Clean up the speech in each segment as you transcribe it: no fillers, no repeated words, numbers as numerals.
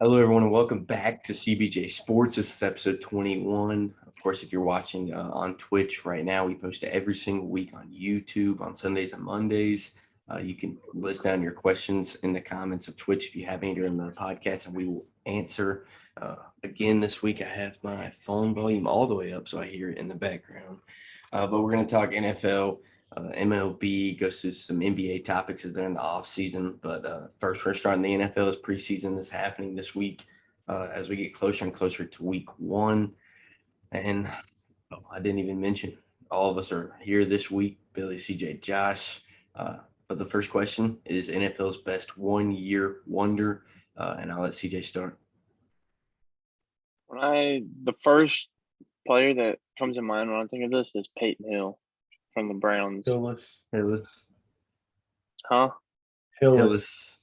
Hello, everyone, and welcome back to CBJ Sports. This is episode 21. Of course, if you're watching on Twitch right now, we post every single week on YouTube on Sundays and Mondays. You can list down your questions in the comments of Twitch if you have any during the podcast, and we will answer. Again, this week I have my phone volume all the way up so I hear it in the background. But we're going to talk NFL. MLB goes through some NBA topics as they're in the off season. But first, we're starting the NFL as preseason is happening this week as we get closer and closer to week one. And I didn't even mention all of us are here this week, Billy, CJ, Josh. But the first question is NFL's best 1 year wonder. And I'll let CJ start. The first player that comes in mind when I think of this is Peyton Hill from the Browns. Hillis. Huh? Hillis.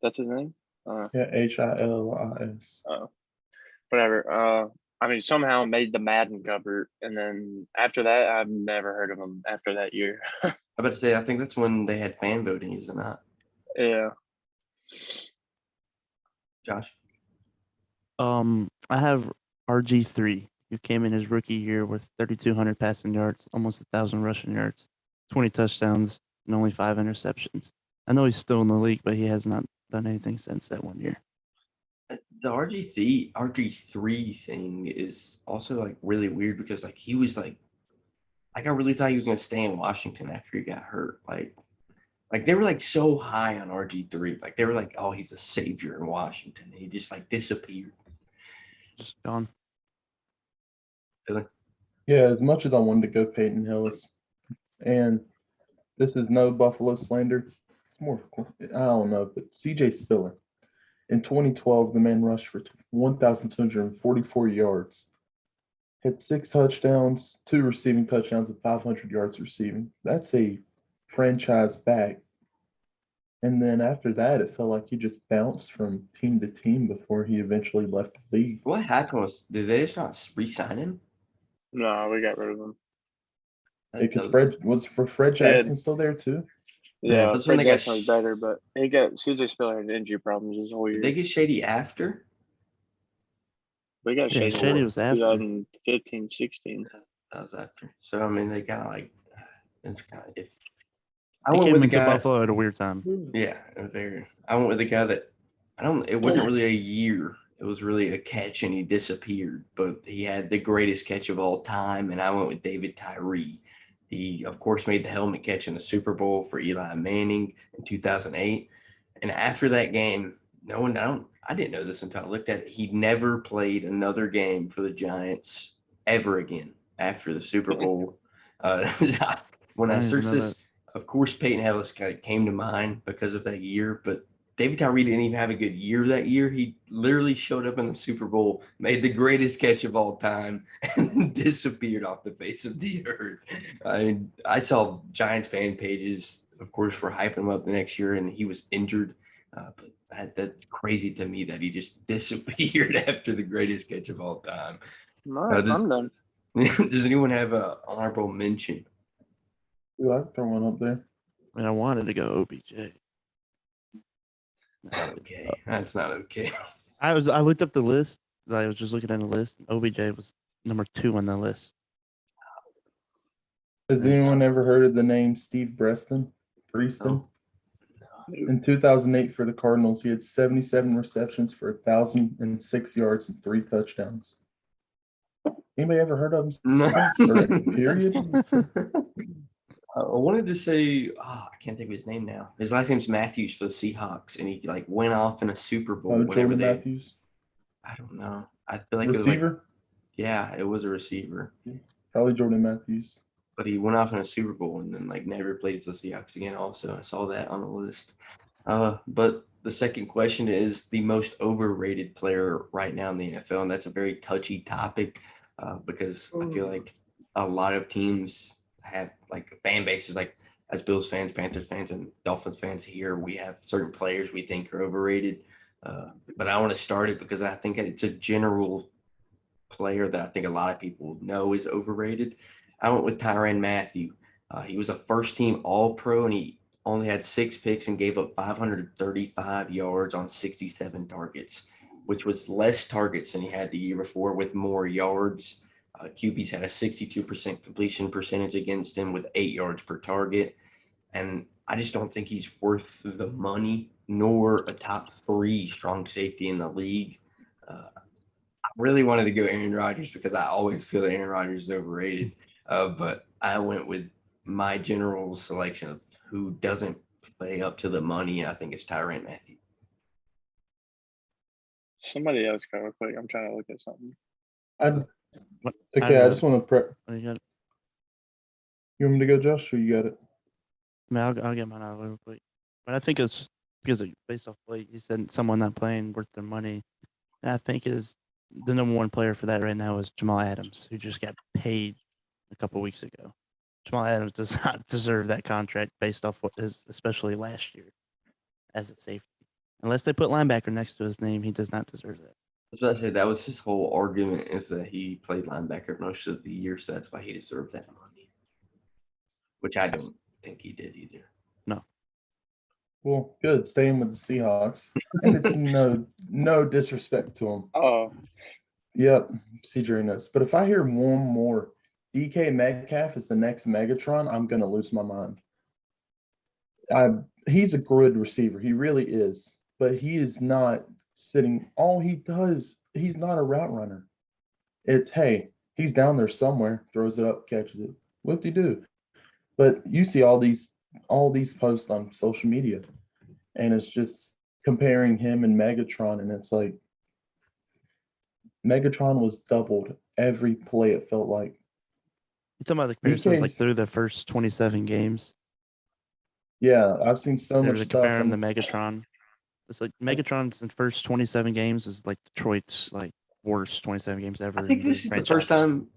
That's his name? Yeah, Hillis. Oh, whatever. I mean, somehow made the Madden cover, and then after that, I've never heard of him after that year. I'm about to say, I think that's when they had fan voting, is it not? Yeah. Josh? I have RG3, who came in his rookie year with 3,200 passing yards, almost 1,000 rushing yards, 20 touchdowns, and only 5 interceptions. I know he's still in the league, but he has not done anything since that 1 year. The RG3 thing is also like really weird because like he was like I really thought he was gonna stay in Washington after he got hurt. Like they were like so high on RG3. Like they were like, oh, he's a savior in Washington. He just like disappeared. Just gone. Really? Yeah, as much as I wanted to go Peyton Hillis, and this is no Buffalo slander. It's more, I don't know, but CJ Spiller. In 2012, the man rushed for 1,244 yards, had 6 touchdowns, 2 receiving touchdowns, and 500 yards receiving. That's a franchise back. And then after that, it felt like he just bounced from team to team before he eventually left the league. What happened was did they just not re-sign him? No, we got rid of him. Because Fred Jackson still there too? Yeah, that's when Fred they got Jackson was better, but CJ Spiller had injury problems this whole Did year. they get Shady after? We got Yeah, Shady was after. 2015, 16. That was after. So I mean they kind of like it's kind of if I He went came with the into guy. Buffalo at a weird time. Yeah, I went with the guy that it wasn't really a year. It was really a catch and he disappeared, but he had the greatest catch of all time. And I went with David Tyree. He, of course, made the helmet catch in the Super Bowl for Eli Manning in 2008. And after that game, I didn't know this until I looked at it. He never played another game for the Giants ever again after the Super Bowl. When I searched this, of course, Peyton Hillis came to mind because of that year, but David Tyree didn't even have a good year that year. He literally showed up in the Super Bowl, made the greatest catch of all time, and then disappeared off the face of the earth. I saw Giants fan pages, of course, were hyping him up the next year, and he was injured. But that's crazy to me that he just disappeared after the greatest catch of all time. All right, I'm done. Does anyone have an honorable mention? Ooh, I can throw one up there. I mean, I wanted to go OBJ. Not okay. That's not okay. I looked up the list. I was just looking at the list. OBJ was number 2 on the list. Has anyone ever heard of the name Steve Preston? No. In 2008 for the Cardinals, he had 77 receptions for 1,006 yards and 3 touchdowns. Anybody ever heard of him? No. Period. I wanted to say, I can't think of his name now. His last name's Matthews for the Seahawks, and he like went off in a Super Bowl. Jordan Matthews. I don't know. I feel like Receiver? It was a receiver. Probably Jordan Matthews. But he went off in a Super Bowl and then like never plays the Seahawks again. Also, I saw that on the list. But the second question is the most overrated player right now in the NFL, and that's a very touchy topic because I feel like a lot of teams have like fan bases, like as Bills fans, Panthers fans, and Dolphins fans here, we have certain players we think are overrated. But I want to start it because I think it's a general player that I think a lot of people know is overrated. I went with Tyrann Mathieu. He was a first-team All-Pro, and he only had 6 picks and gave up 535 yards on 67 targets, which was less targets than he had the year before with more yards. QB's had a 62% completion percentage against him with 8 yards per target. And I just don't think he's worth the money, nor a top 3 strong safety in the league. I really wanted to go Aaron Rodgers because I always feel that Aaron Rodgers is overrated. But I went with my general selection of who doesn't play up to the money, and I think it's Tyrann Mathieu. Somebody else go real quick. I'm trying to look at something. I just want to prep. You got it. You want me to go, Josh, or you got it? I mean, I'll get mine out real quick. But I think it's because based off what you said, someone not playing worth their money. And I think is the number one player for that right now is Jamal Adams, who just got paid a couple weeks ago. Jamal Adams does not deserve that contract based off what is, especially last year, as a safety. Unless they put linebacker next to his name, he does not deserve that. I was about to say that was his whole argument is that he played linebacker most of the year, so that's why he deserved that money. Which I don't think he did either. No. Well, good. Staying with the Seahawks. And it's no disrespect to him. Oh, Yep, CJ knows. But if I hear one more DK Metcalf is the next Megatron, I'm going to lose my mind. He's a good receiver. He really is. But he is not sitting. All he does, he's not a route runner. It's, hey, he's down there somewhere, throws it up, catches it. Whoop-de-doo. But you see all these posts on social media, and it's just comparing him and Megatron, and it's like Megatron was doubled every play, it felt like. You talking about the comparisons like DK's through the first 27 games? Yeah, I've seen so They much were stuff. comparing the And Megatron. It's like Megatron's in first 27 games is like Detroit's like worst 27 games ever. I think in this is the franchise. first time,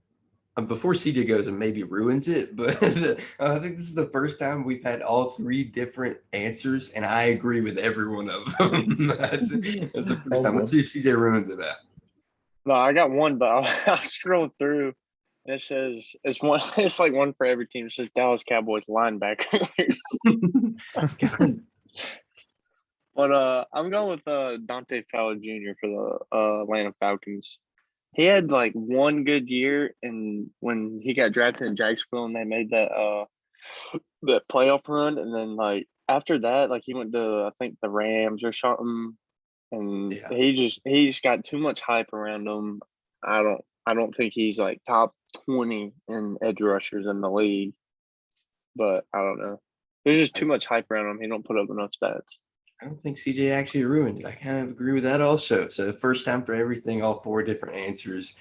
before CJ goes and maybe ruins it, but I think this is the first time we've had all 3 different answers, and I agree with every one of them. That's the first time. Let's see if CJ ruins it out. no, I got one, but I'll scroll through. And it says it's one. It's like one for every team. It says Dallas Cowboys linebackers. But I'm going with Dante Fowler Jr. for the Atlanta Falcons. He had like one good year, and when he got drafted in Jacksonville, and they made that playoff run, and then like after that, like he went to I think the Rams or something, and Yeah. he's got too much hype around him. I don't think he's like top 20 in edge rushers in the league, but I don't know. There's just too much hype around him. He don't put up enough stats. I don't think CJ actually ruined it. I kind of agree with that also. So the first time for everything, all 4 different answers.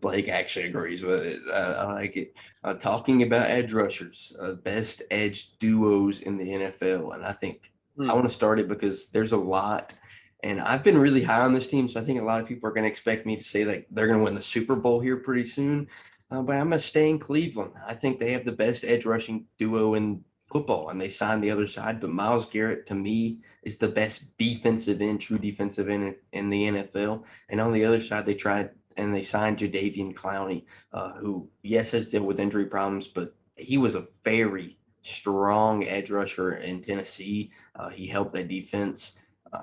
Blake actually agrees with it. I like it. Talking about edge rushers, best edge duos in the NFL. And I think I want to start it because there's a lot. And I've been really high on this team. So I think a lot of people are going to expect me to say that they're going to win the Super Bowl here pretty soon. But I'm going to stay in Cleveland. I think they have the best edge rushing duo in football, and they signed the other side. But Myles Garrett, to me, is the best defensive end, true defensive end in the NFL. And on the other side, they tried and they signed Jadeveon Clowney, who, yes, has dealt with injury problems, but he was a very strong edge rusher in Tennessee. He helped that defense.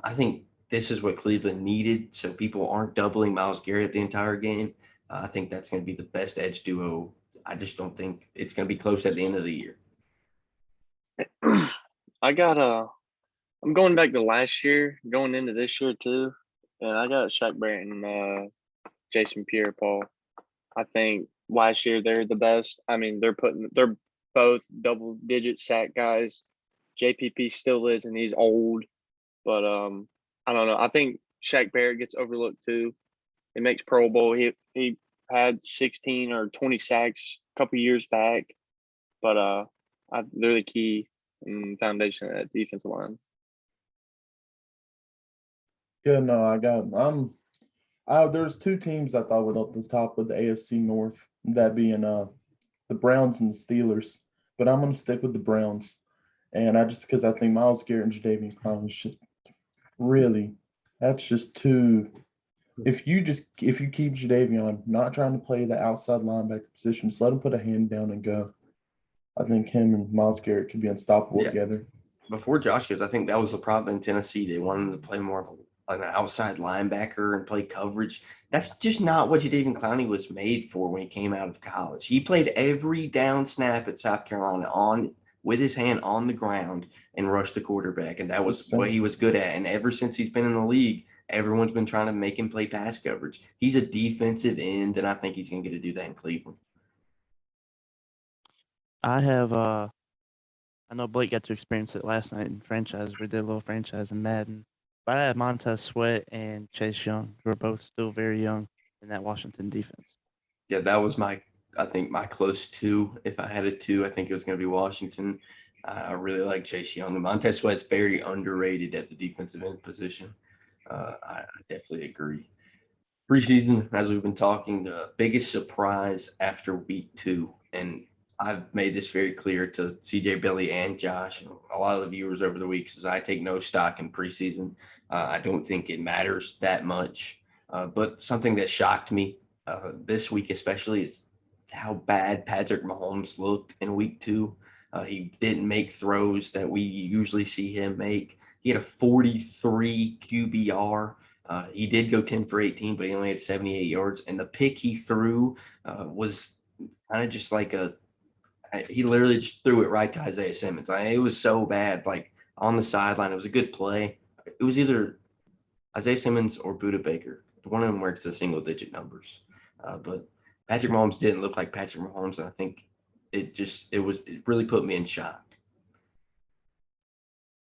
I think this is what Cleveland needed, so people aren't doubling Myles Garrett the entire game. I think that's going to be the best edge duo. I just don't think it's going to be close at the end of the year. I'm going back to last year, going into this year too, and I got Shaq Barrett and Jason Pierre-Paul. I think last year they're the best. I mean, they're both double-digit sack guys. JPP still is, and he's old, but I don't know. I think Shaq Barrett gets overlooked too. He makes Pro Bowl. He had 16 or 20 sacks a couple years back, but they're the key and foundation of that defensive line. yeah, no, there's 2 teams I thought were up the top of the AFC North, that being the Browns and the Steelers. But I'm going to stick with the Browns, and because I think Myles Garrett and Jadeveon Clowney is just really, that's just too. If you keep Jadeveon, not trying to play the outside linebacker position, just let him put a hand down and go. I think him and Myles Garrett could be unstoppable together. before Josh goes, I think that was the problem in Tennessee. They wanted him to play more of an outside linebacker and play coverage. That's just not what Jadeveon Clowney was made for when he came out of college. He played every down snap at South Carolina on with his hand on the ground and rushed the quarterback, and that was what he was good at. And ever since he's been in the league, everyone's been trying to make him play pass coverage. He's a defensive end, and I think he's going to get to do that in Cleveland. I have I know Blake got to experience it last night in franchise. We did a little franchise in Madden. But I have Montez Sweat and Chase Young, who are both still very young in that Washington defense. Yeah, that was I think my close two. If I had a two, I think it was going to be Washington. I really like Chase Young. Montez Sweat's very underrated at the defensive end position. I definitely agree. Preseason, as we've been talking, the biggest surprise after week 2, and I've made this very clear to CJ, Billy, and Josh, and a lot of the viewers over the weeks, is I take no stock in preseason. I don't think it matters that much. But something that shocked me this week especially is how bad Patrick Mahomes looked in week 2. He didn't make throws that we usually see him make. He had a 43 QBR. He did go 10 for 18, but he only had 78 yards. And the pick he threw was kind of just like he literally just threw it right to Isaiah Simmons. It was so bad, like on the sideline. It was a good play. It was either Isaiah Simmons or Budda Baker. One of them works the single digit numbers. But Patrick Mahomes didn't look like Patrick Mahomes. And I think it really put me in shock.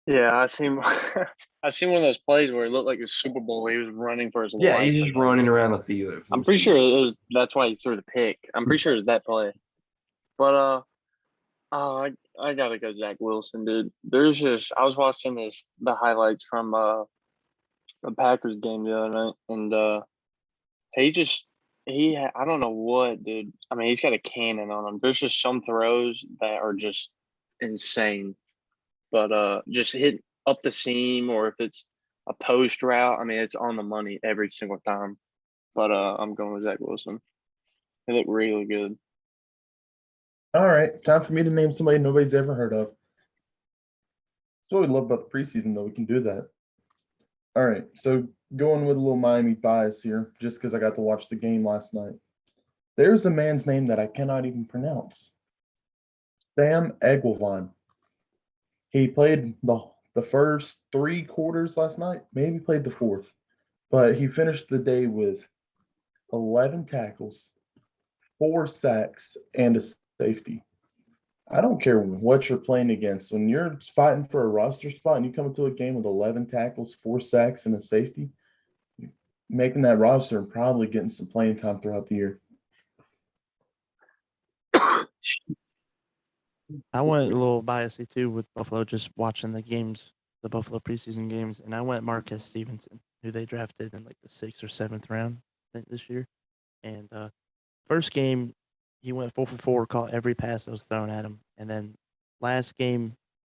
Yeah, I seen I seen one of those plays where it looked like a Super Bowl. He was running for his life. Yeah, he's just running around the field. I'm pretty sure that's why he threw the pick. I'm pretty sure it was that play. But I gotta go Zach Wilson, dude. I was watching the highlights from the Packers game the other night, and I don't know what, dude. I mean, he's got a cannon on him. There's just some throws that are just insane. But just hit up the seam, or if it's a post route, I mean, it's on the money every single time. But I'm going with Zach Wilson. He looked really good. All right, time for me to name somebody nobody's ever heard of. That's what we love about the preseason, though. We can do that. All right, so going with a little Miami bias here, just because I got to watch the game last night. There's a man's name that I cannot even pronounce. Sam Eguavoen. He played the first 3 quarters last night, maybe played the fourth, but he finished the day with 11 tackles, 4 sacks, and a safety. I don't care what you're playing against. When you're fighting for a roster spot and you come into a game with 11 tackles, 4 sacks, and a safety, making that roster and probably getting some playing time throughout the year. I went a little biasy too with Buffalo, just watching the Buffalo preseason games, and I went Marquez Stevenson, who they drafted in like the 6th or 7th round, I think, this year. And first game, he went 4 for 4, caught every pass that was thrown at him. And then last game,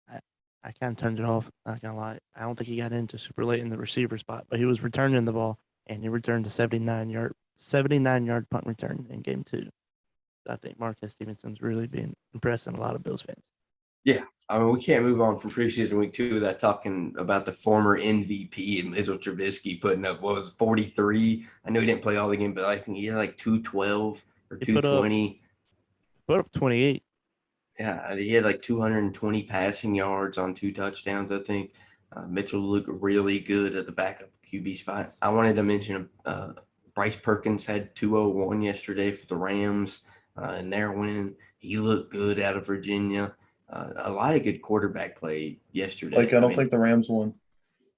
I kind of turned it off, not gonna lie. I don't think he got into super late in the receiver spot, but he was returning the ball, and he returned a 79-yard punt return in game 2. I think Marquez Stevenson's really been impressing a lot of Bills fans. Yeah, I mean, we can't move on from preseason week 2 without talking about the former MVP and Mitchell Trubisky putting up, 43? I know he didn't play all the game, but I think he had like 212 or 220. Put up 28. Yeah, he had like 220 passing yards on 2 touchdowns, I think. Mitchell looked really good at the backup QB spot. I wanted to mention Bryce Perkins had 201 yesterday for the Rams in their win. He looked good out of Virginia. A lot of good quarterback play yesterday. Like, I don't think the Rams won.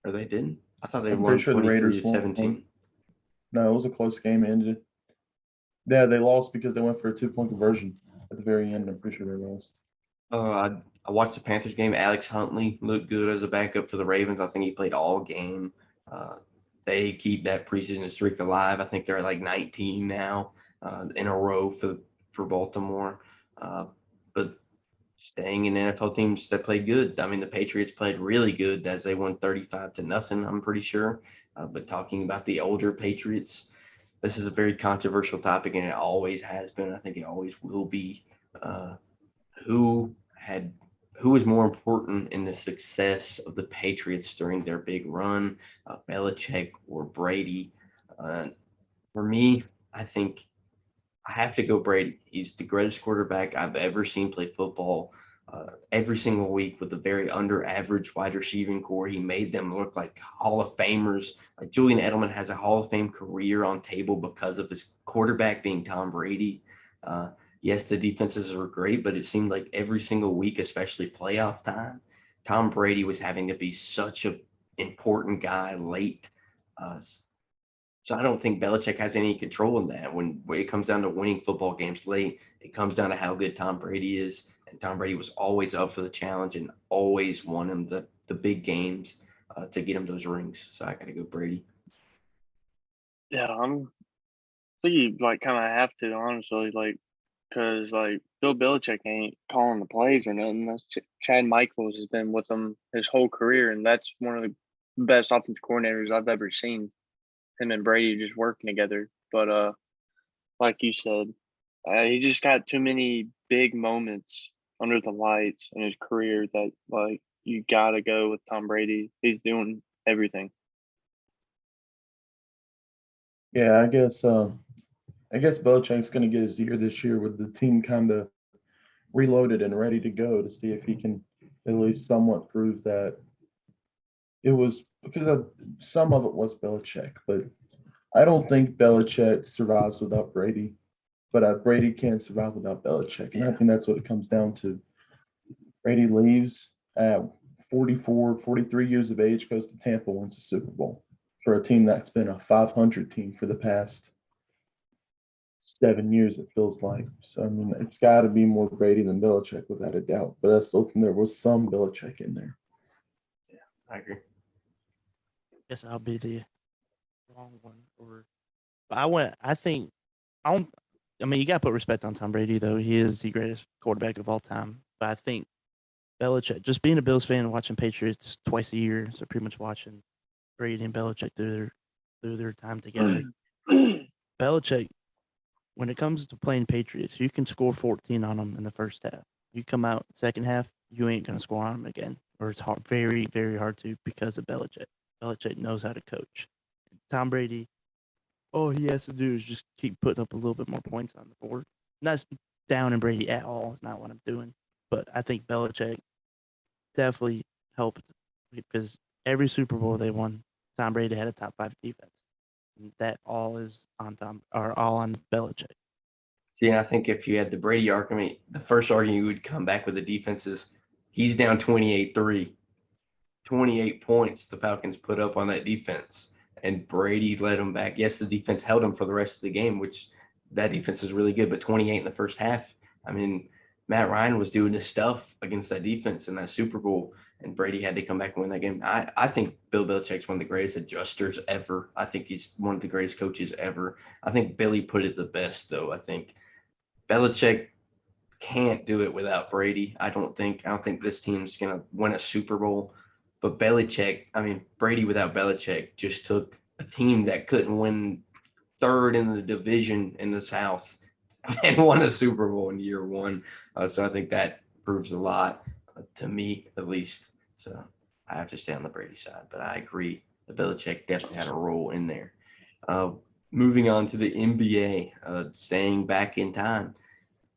Or they didn't? I thought they I'm won pretty sure the 23 Raiders to 17. No, it was a close game. It ended. Yeah, they lost because they went for a 2-point conversion at the very end. I'm pretty sure they lost. I watched the Panthers game. Alex Huntley looked good as a backup for the Ravens. I think he played all game. They keep that preseason streak alive. I think they're at like 19 now in a row for Baltimore. But staying in NFL teams that played good. I mean, the Patriots played really good as they won 35-0, I'm pretty sure. But talking about the older Patriots, this is a very controversial topic, and it always has been. I think it always will be. Who had who was more important in the success of the Patriots during their big run, Belichick or Brady? Uh, for me, I think I have to go Brady. He's the greatest quarterback I've ever seen play football. Every single week with a very under average wide receiving core, he made them look like Hall of Famers. Like Julian Edelman has a Hall of Fame career on table because of his quarterback being Tom Brady. Uh, yes, the defenses were great, but it seemed like every single week, especially playoff time, Tom Brady was having to be such a important guy late. Uh, so I don't think Belichick has any control in that. When it comes down to winning football games late, it comes down to how good Tom Brady is. And Tom Brady was always up for the challenge and always won him the big games to get him those rings. So I got to go Brady. Yeah, I think you like kind of have to honestly, like, because like Bill Belichick ain't calling the plays or nothing. That's Chad Michaels has been with him his whole career, and that's one of the best offensive coordinators I've ever seen. Him and Brady just working together. But like you said, he just got too many big moments under the lights in his career that like you gotta go with Tom Brady. He's doing everything. Yeah, I guess Belichick's going to get his year this year with the team kind of reloaded and ready to go to see if he can at least somewhat prove that it was because some of it was Belichick, but I don't think Belichick survives without Brady, but Brady can't survive without Belichick. And I think that's what it comes down to. Brady leaves at 44, 43 years of age, goes to Tampa, wins the Super Bowl for a team that's been a 500 team for the past 7 years, it feels like. So, I mean, it's got to be more Brady than Belichick without a doubt. But I still think there was some Belichick in there. I agree. Guess I'll be the wrong one. But I think I don't. I mean, you got to put respect on Tom Brady, though. He is the greatest quarterback of all time. But I think Belichick, just being a Bills fan and watching Patriots twice a year, so pretty much watching Brady and Belichick through their time together. Belichick, when it comes to playing Patriots, you can score 14 on them in the first half. You come out second half, you ain't gonna score on them again, or it's hard, very very hard to because of Belichick. Belichick knows how to coach. Tom Brady, all he has to do is just keep putting up a little bit more points on the board. Not down in Brady at all. It's not what I'm doing. But I think Belichick definitely helped because every Super Bowl they won, Tom Brady had a top 5 defense. And that all is on all on Belichick. See, and I think if you had the Brady argument, the first argument you would come back with the defense is he's down 28-3. 28 points the Falcons put up on that defense, and Brady led them back. Yes, the defense held them for the rest of the game, which that defense is really good, but 28 in the first half. I mean, Matt Ryan was doing his stuff against that defense in that Super Bowl, and Brady had to come back and win that game. I think Bill Belichick's one of the greatest adjusters ever. I think he's one of the greatest coaches ever. I think Billy put it the best, though. I think Belichick can't do it without Brady. I don't think this team's gonna win a Super Bowl. But Brady without Belichick just took a team that couldn't win third in the division in the South and won a Super Bowl in year one. So I think that proves a lot to me, at least. So I have to stay on the Brady side, but I agree. The Belichick definitely had a role in there. Uh, Moving on to the NBA, staying back in time.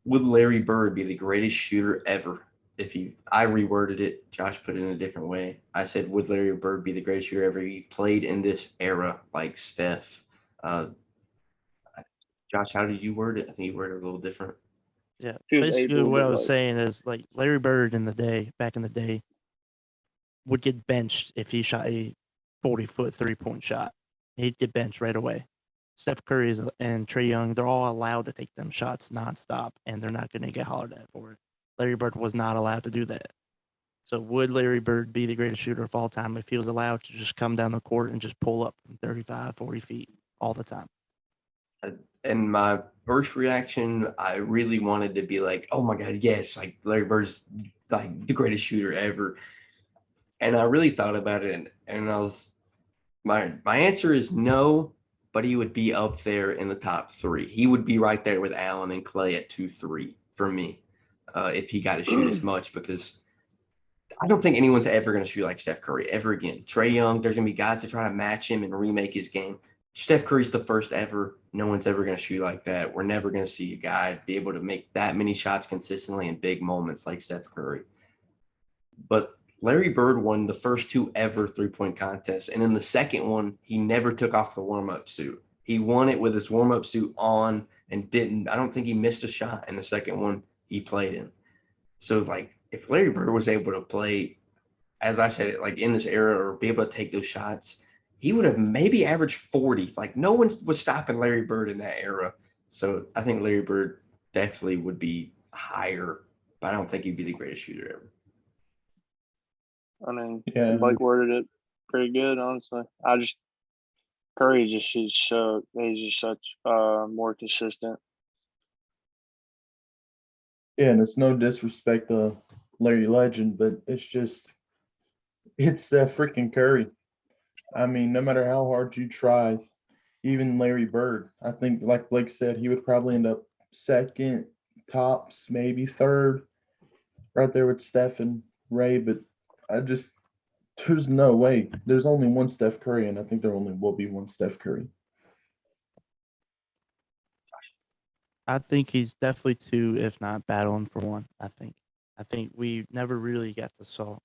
Would Larry Bird be the greatest shooter ever? I reworded it, Josh put it in a different way. I said, would Larry Bird be the greatest shooter ever? He played in this era like Steph. Uh, Josh, how did you word it? I think you worded it a little different. Yeah, He was basically able what to I was like saying is like Larry Bird back in the day, would get benched if he shot a 40-foot 3-point shot. He'd get benched right away. Steph Curry and Trae Young, they're all allowed to take them shots nonstop, and they're not going to get hollered at for it. Larry Bird was not allowed to do that. So would Larry Bird be the greatest shooter of all time if he was allowed to just come down the court and just pull up from 35, 40 feet all the time? And my first reaction, I really wanted to be like, oh my God, yes, like Larry Bird's like the greatest shooter ever. And I really thought about it, and my answer is no, but he would be up there in the top 3. He would be right there with Allen and Clay at 2-3 for me, if he got to shoot as much, because I don't think anyone's ever going to shoot like Steph Curry ever again. Trae Young, there's going to be guys that try to match him and remake his game. Steph Curry's the first ever. No one's ever going to shoot like that. We're never going to see a guy be able to make that many shots consistently in big moments like Steph Curry. But Larry Bird won the first 2 ever 3-point contests. And in the second one, he never took off the warm-up suit. He won it with his warm-up suit on and I don't think he missed a shot in the second one he played in. So, like, if Larry Bird was able to play, as I said, like in this era or be able to take those shots, he would have maybe averaged 40. Like, no one was stopping Larry Bird in that era. So I think Larry Bird definitely would be higher, but I don't think he'd be the greatest shooter ever. I mean, Yeah. Blake worded it pretty good, honestly. Curry just shoots so he's just such more consistent. Yeah, and it's no disrespect to Larry Legend, but it's that freaking Curry. I mean, no matter how hard you try, even Larry Bird, I think, like Blake said, he would probably end up second, tops, maybe third, right there with Steph and Ray. But there's no way. There's only one Steph Curry, and I think there only will be one Steph Curry. I think he's definitely 2, if not battling for 1. I think we never really got to saw.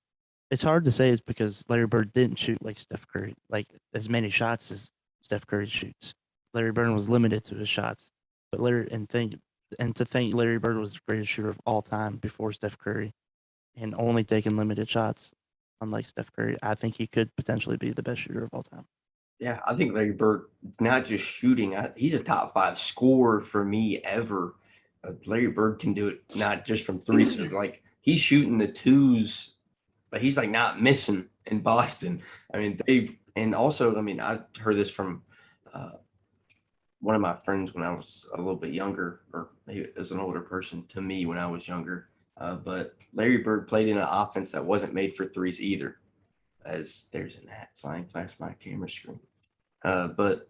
It's hard to say is because Larry Bird didn't shoot like Steph Curry, like as many shots as Steph Curry shoots. Larry Bird was limited to his shots, but to think Larry Bird was the greatest shooter of all time before Steph Curry, and only taking limited shots, unlike Steph Curry, I think he could potentially be the best shooter of all time. Yeah, I think Larry Bird, not just shooting, he's a top 5 scorer for me ever. Larry Bird can do it not just from 3, so like he's shooting the 2s, but he's like not missing in Boston. I mean, I heard this from one of my friends when I was a little bit younger, or maybe as an older person to me when I was younger. But Larry Bird played in an offense that wasn't made for 3s either, as there's an hat flying past my camera screen. But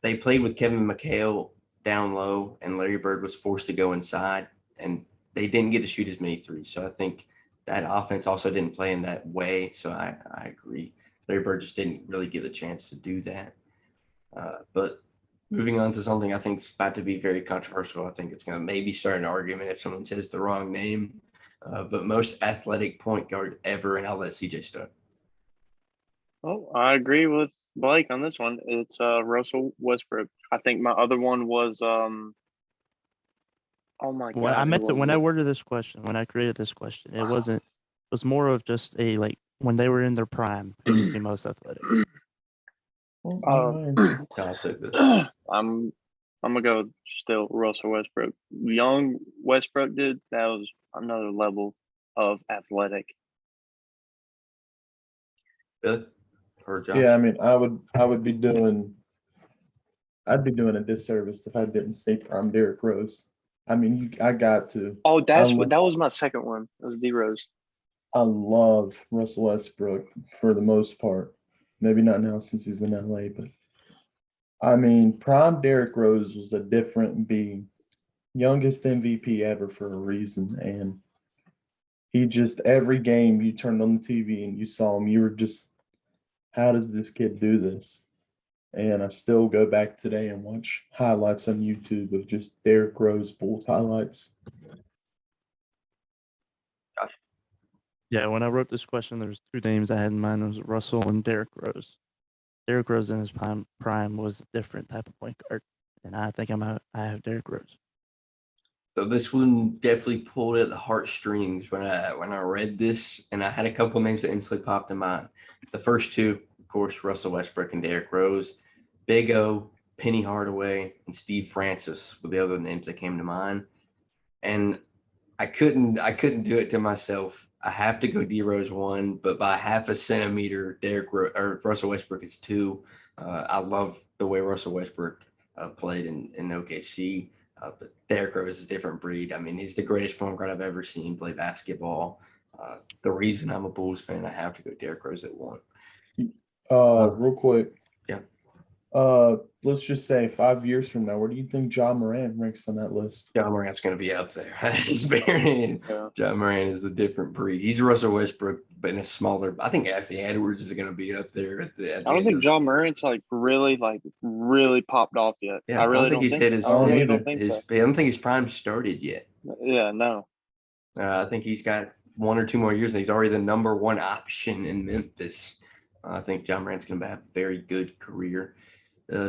they played with Kevin McHale down low, and Larry Bird was forced to go inside, and they didn't get to shoot as many 3s. So I think that offense also didn't play in that way. So I agree. Larry Bird just didn't really get a chance to do that. But moving on to something I think is about to be very controversial. I think it's going to maybe start an argument if someone says the wrong name. But most athletic point guard ever, and I'll let CJ start. Oh, I agree with Blake on this one. It's Russell Westbrook. I think my other one was oh my When god. when I worded this question, when I created this question, it was more of just a like when they were in their prime, who was the most athletic? Kyle took this. I'm gonna go still Russell Westbrook. Young Westbrook did that was another level of athletic. Good. Or Josh? Yeah, I mean, I'd be doing a disservice if I didn't say prime Derrick Rose. I mean, I got to. Oh, that was my second one. It was D Rose. I love Russell Westbrook for the most part. Maybe not now since he's in LA, but I mean, prime Derrick Rose was a different being. Youngest MVP ever for a reason. And he just, every game you turned on the TV and you saw him, you were just, how does this kid do this? And I still go back today and watch highlights on YouTube of just Derrick Rose Bulls highlights. Yeah, when I wrote this question, there was 2 names I had in mind. It was Russell and Derrick Rose. Derrick Rose in his prime was a different type of point guard, and I think I have Derrick Rose. So this one definitely pulled at the heartstrings when I read this, and I had a couple names that instantly popped in mind. The first 2, of course, Russell Westbrook and Derrick Rose. Big O, Penny Hardaway, and Steve Francis were the other names that came to mind. And I couldn't do it to myself. I have to go D Rose 1, but by half a centimeter, Russell Westbrook is 2. I love the way Russell Westbrook played in OKC. But Derrick Rose is a different breed. I mean, he's the greatest point guard I've ever seen play basketball. The reason I'm a Bulls fan, I have to go Derrick Rose at 1. Real quick. Yeah. Let's just say 5 years from now, where do you think John Moran ranks on that list? John Morant's going to be up there. He's very, Yeah. John Morant is a different breed. He's Russell Westbrook, but in a smaller. I think Anthony Edwards is going to be up there at the I don't end think of. John Morant's really popped off yet. Yeah, I I don't really think don't he's think. hit his. I really his- don't think his so. I don't think his prime started yet. Yeah, no. I think he's got 1 or 2 more years, and he's already the number 1 option in Memphis. I think John Morant's going to have a very good career.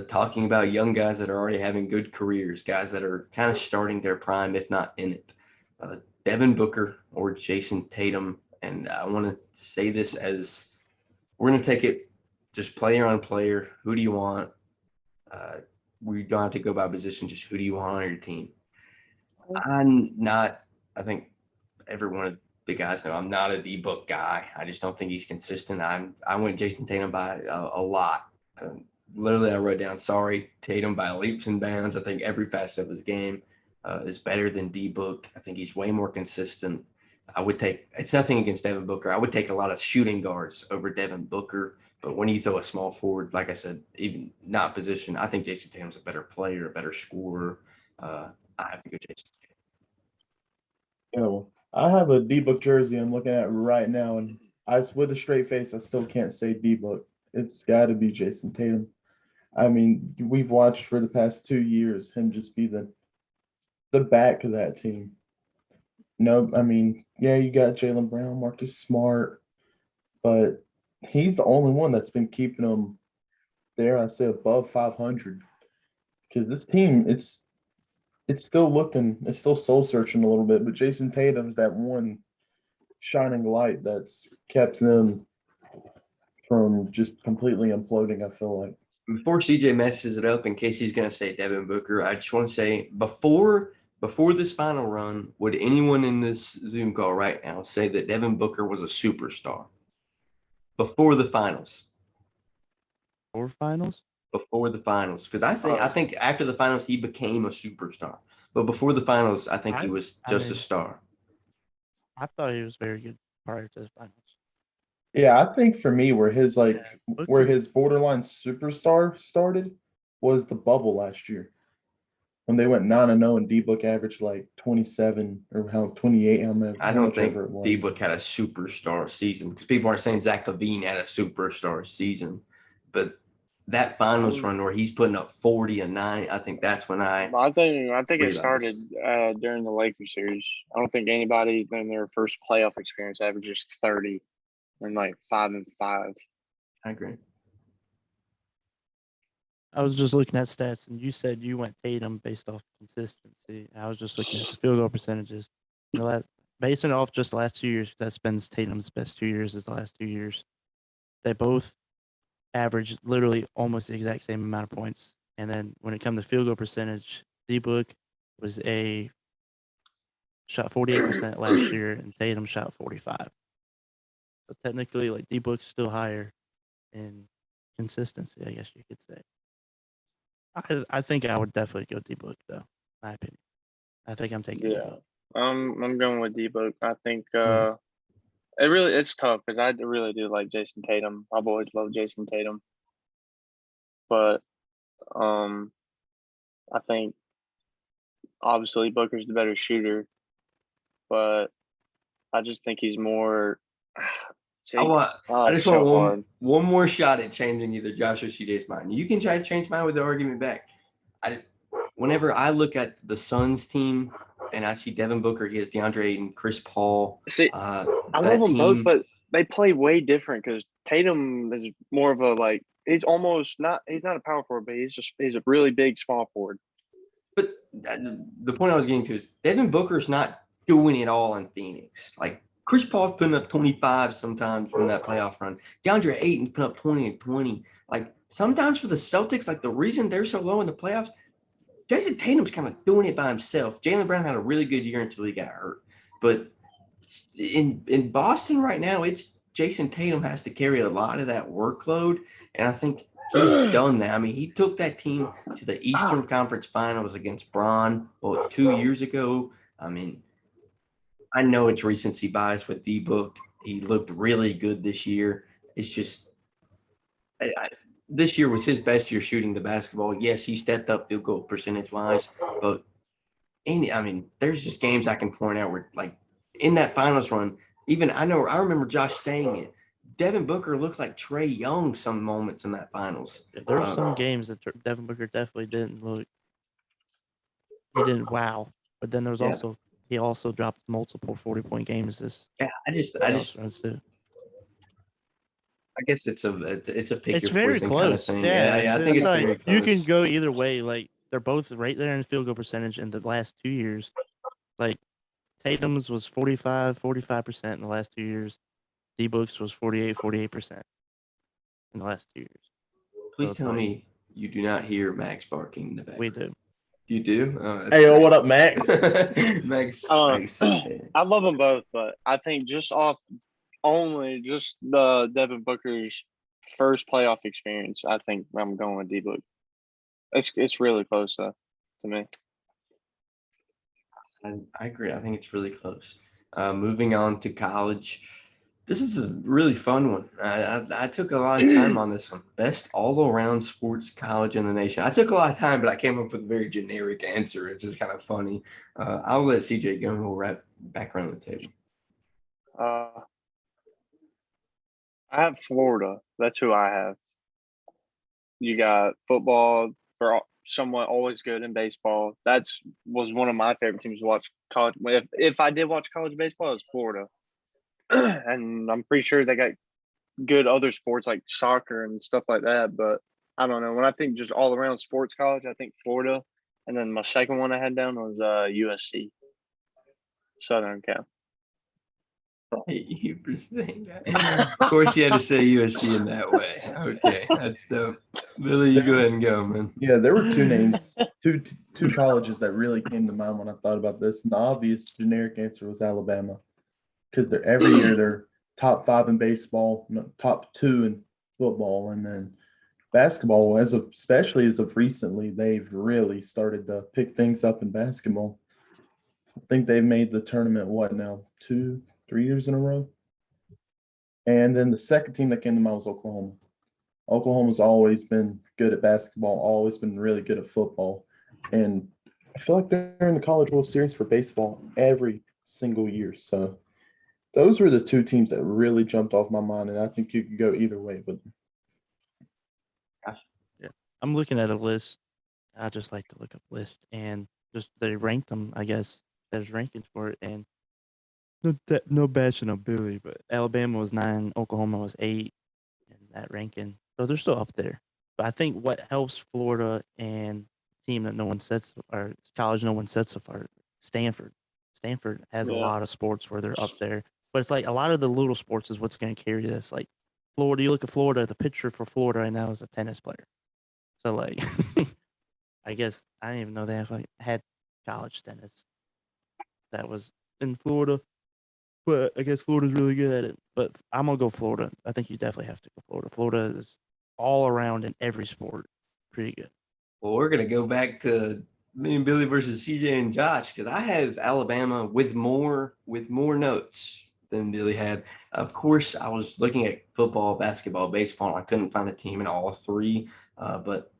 Talking about young guys that are already having good careers, guys that are kind of starting their prime, if not in it. Devin Booker or Jason Tatum. And I want to say this as we're going to take it just player on player. Who do you want? We don't have to go by position, just who do you want on your team? I think every one of the guys know I'm not a D-Book guy. I just don't think he's consistent. I went Jason Tatum by a lot. Literally, I wrote down, sorry, Tatum by leaps and bounds. I think every facet of his game is better than D-Book. I think he's way more consistent. It's nothing against Devin Booker. I would take a lot of shooting guards over Devin Booker. But when you throw a small forward, like I said, even not position, I think Jason Tatum's a better player, a better scorer. I have to go Jason Tatum. You know, I have a D-Book jersey I'm looking at right now, and with a straight face, I still can't say D-Book. It's got to be Jason Tatum. I mean, we've watched for the past 2 years him just be the back of that team. No, I mean, yeah, you got Jaylen Brown, Marcus Smart, but he's the only one that's been keeping them there. I say above 500 because this team, it's still soul searching a little bit. But Jason Tatum's that one shining light that's kept them from just completely imploding. I feel like. Before CJ messes it up, in case he's going to say Devin Booker, I just want to say before this final run, would anyone in this Zoom call right now say that Devin Booker was a superstar before the finals? Or finals? Before the finals, because I think after the finals he became a superstar, but before the finals, I think he was just a star. I thought he was very good prior to the finals. Yeah, I think for me, where his Booker- borderline superstar started was the bubble last year, when they went 9-0 and D-Book averaged like 27 or 28. I don't think it was. D-Book had a superstar season because people aren't saying Zach LaVine had a superstar season, but that finals run where he's putting up 40 and 9, I think that's when I think it realized. started during the Lakers series. I don't think anybody in their first playoff experience averages 30 and like 5 and 5. I agree. I was just looking at stats, and you said you went Tatum based off consistency. I was just looking at the field goal percentages. Basing it off just the last 2 years, that's been Tatum's best 2 years is the last 2 years. They both averaged literally almost the exact same amount of points. And then when it comes to field goal percentage, D-Book shot 48% last year, and Tatum shot 45%. So technically, like D-Book's still higher in consistency, I guess you could say. I think I would definitely go D-Book though, my opinion. I think I'm taking D-Book. I'm going with D-Book. I think it's tough because I really do like Jason Tatum. I've always loved Jason Tatum, but I think obviously Booker's the better shooter, but I just think he's more. I just want one more shot at changing either Josh or CJ's mind. You can try to change mine with the argument back. Whenever I look at the Suns team and I see Devin Booker, he has DeAndre Ayton, Chris Paul. I love them both, but they play way different because Tatum is more of a he's not a power forward, but he's a really big small forward. But the point I was getting to is Devin Booker's not doing it all in Phoenix. Like Chris Paul's putting up 25 sometimes from that playoff run. DeAndre Ayton's putting up 20 and 20. Like sometimes for the Celtics, like the reason they're so low in the playoffs, Jason Tatum's kind of doing it by himself. Jaylen Brown had a really good year until he got hurt. But in Boston right now, it's Jason Tatum has to carry a lot of that workload. And I think he's done that. I mean, he took that team to the Eastern Conference Finals against Bron 2 years ago. I mean, I know it's recency bias with D-Book. He looked really good this year. It's just this year was his best year shooting the basketball. Yes, he stepped up field goal percentage wise, but there's just games I can point out where, like, in that finals run, I remember Josh saying it. Devin Booker looked like Trey Young some moments in that finals. There were some games that Devin Booker definitely didn't look. He didn't wow, but then there was Yeah. he also dropped multiple 40-point games this. Yeah, I guess it's a pick It's your very poison kind of close. thing. Yeah, I think it's like very close. you can go either way. Like they're both right there in field goal percentage in the last 2 years. Like Tatum's was 45% in the last 2 years. D-Book's was 48% in the last 2 years. Please tell me you do not hear Max barking in the background. We do. You do? Hey, what up, Max? Max. I love them both, but I think just the Devin Booker's first playoff experience, I think I'm going with D-Book. It's really close to me. I agree. I think it's really close. Moving on to college. This is a really fun one. I took a lot of time on this one. Best all-around sports college in the nation. I took a lot of time, but I came up with a very generic answer. It's just kind of funny. I'll let CJ go and we'll wrap back around the table. I have Florida. That's who I have. You got football for somewhat always good in baseball. Was one of my favorite teams to watch college. If I did watch college baseball, it was Florida. And I'm pretty sure they got good other sports like soccer and stuff like that. But I don't know. When I think just all around sports college, I think Florida. And then my second one I had down was USC, Southern Cal. You for saying that. Of course, you had to say USC in that way. Okay, that's dope. Billy, you go ahead and go, man. Yeah, there were two names, two colleges that really came to mind when I thought about this. And the obvious generic answer was Alabama, because every year they're top 5 in baseball, top 2 in football, and then basketball. Especially as of recently, they've really started to pick things up in basketball. I think they've made the tournament 2-3 years in a row. And then the second team that came to mind was Oklahoma. Oklahoma's always been good at basketball, always been really good at football. And I feel like they're in the College World Series for baseball every single year. So those were the two teams that really jumped off my mind, and I think you could go either way with them. Yeah, I'm looking at a list. I just like to look up lists, and just they ranked them. I guess there's rankings for it, and no bashing on Billy, but Alabama was 9, Oklahoma was 8 in that ranking, so they're still up there. But I think what helps Florida and team that no one sets, or college no one sets apart, Stanford. Stanford has a lot of sports where they're up there, but it's like a lot of the little sports is what's going to carry this. Like Florida, you look at Florida, the pitcher for Florida right now is a tennis player. So like, I guess I didn't even know they had college tennis that was in Florida, but I guess Florida's really good at it. But I'm gonna go Florida. I think you definitely have to go Florida. Florida is all around in every sport pretty good. Well, we're gonna go back to me and Billy versus CJ and Josh, because I have Alabama with more notes than Billy had. Of course, I was looking at football, basketball, baseball, and I couldn't find a team in all three. But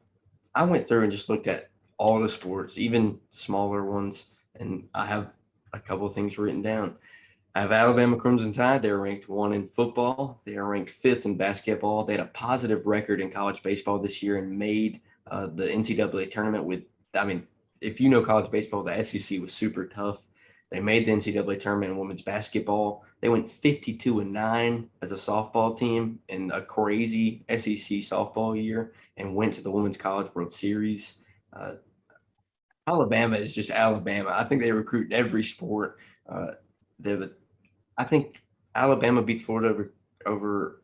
I went through and just looked at all the sports, even smaller ones, and I have a couple of things written down. I have Alabama Crimson Tide. They're ranked 1 in football. They are ranked 5th in basketball. They had a positive record in college baseball this year and made the NCAA tournament with, if you know college baseball, the SEC was super tough. They made the NCAA tournament in women's basketball. They went 52-9 as a softball team in a crazy SEC softball year and went to the Women's College World Series. Alabama is just Alabama. I think they recruit in every sport. I think Alabama beats Florida over